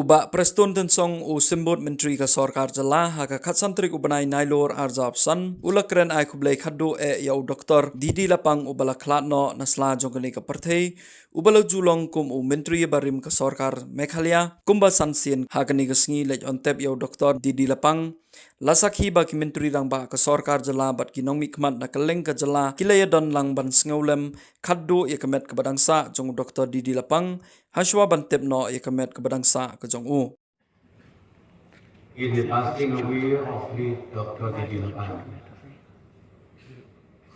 Uba Preston Tensong u Simbot Menteri ka Sorkar Jala haka Khatsantrik ubanai Nailor Arzab San ulakren ai kublai khaddo e yau Dr. Didi Lapang ubala klatno nasla jongani ka parthei ubala julong kum u Menteri barim ka Sorkar Meghalaya kumba sansin hakani ka sngi lej ontep yau Dr. Didi Lapang lasakhi ba ki Menteri rang ba ka Sorkar Jala bat kinong mikmat na kaleng ka Jala kilaya don lang ban sngaulem khaddo ya kamet ka badangsa jong Dr. Didi Lapang Hashwa bantep no yakamet kebadangsa ke jong u. In the passing away of late Dr. Didi Lapang,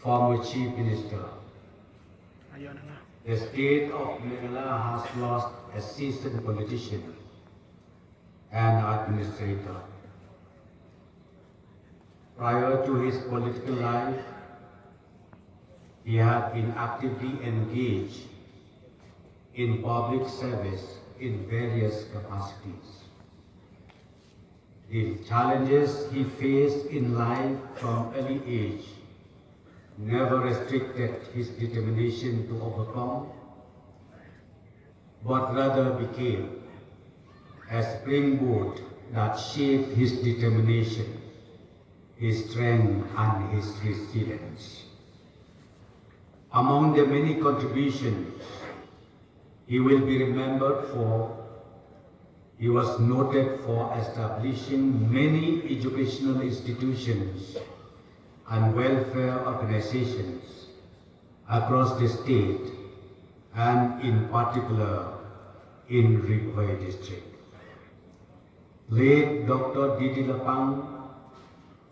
former Chief Minister, the state of Meghalaya has lost a seasoned politician and administrator. Prior to his political life, he had been actively engaged in public service in various capacities. The challenges he faced in life from early age never restricted his determination to overcome, but rather became a springboard that shaped his determination, his strength, and his resilience. Among the many contributions he will be remembered for, he was noted for establishing many educational institutions and welfare organizations across the state and in particular in Ribhoi district. Late Dr. Didi Lapang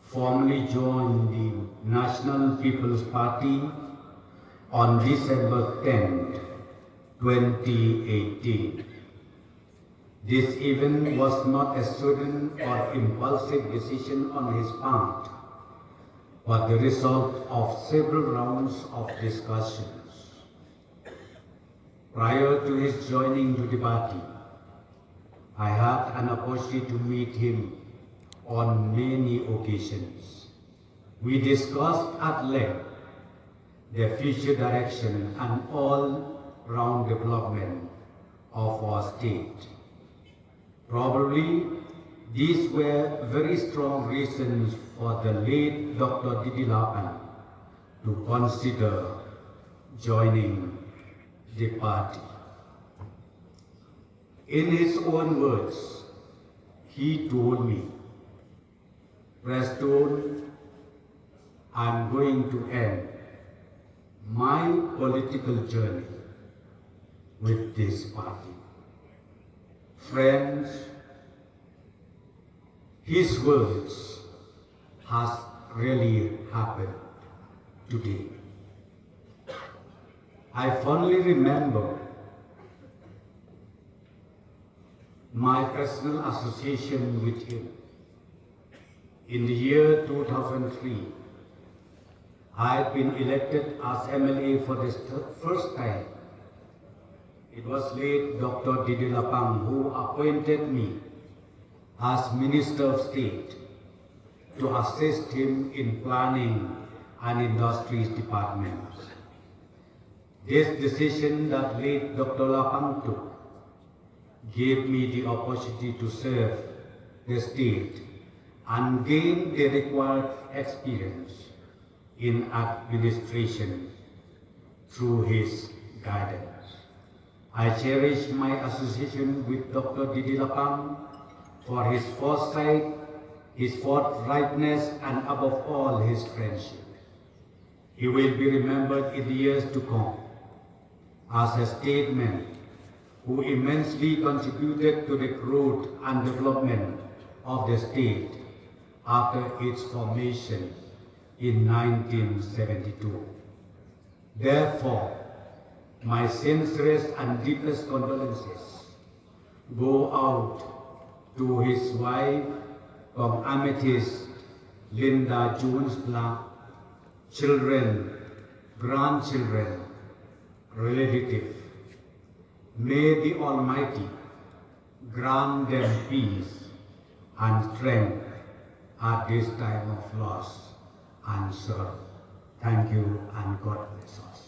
formally joined the National People's Party on December 10th, 2018. This event was not a sudden or impulsive decision on his part, but the result of several rounds of discussions. Prior to his joining to the party, I had an opportunity to meet him on many occasions. We discussed at length the future direction and all-round development of our state. Probably these were very strong reasons for the late Dr. Didi Lapang to consider joining the party. In his own words, he told me, "Preston, I'm going to end my political journey with this party." Friends, his words has really happened today. I fondly remember my personal association with him. In the year 2003, I had been elected as MLA for the first time. It was late Dr. Didi Lapang who appointed me as Minister of State to assist him in planning and industries departments. This decision that late Dr. Lapang took gave me the opportunity to serve the state and gain the required experience in administration through his guidance. I cherish my association with Dr. Didi Lapang for his foresight, his forthrightness, and above all, his friendship. He will be remembered in the years to come as a statesman who immensely contributed to the growth and development of the state after its formation in 1972. Therefore, my sincerest and deepest condolences go out to his wife, Kong Amethyst Linda Jones Black, children, grandchildren, relatives. May the Almighty grant them peace and strength at this time of loss and sorrow. Thank you and God bless us.